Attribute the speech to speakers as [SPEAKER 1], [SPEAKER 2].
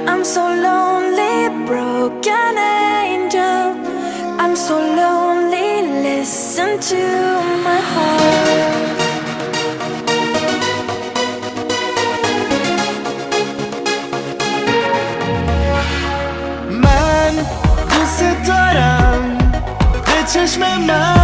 [SPEAKER 1] I'm so lonely, broken angel. I'm so lonely, listen to my heart.
[SPEAKER 2] من دوست دارم به چشم من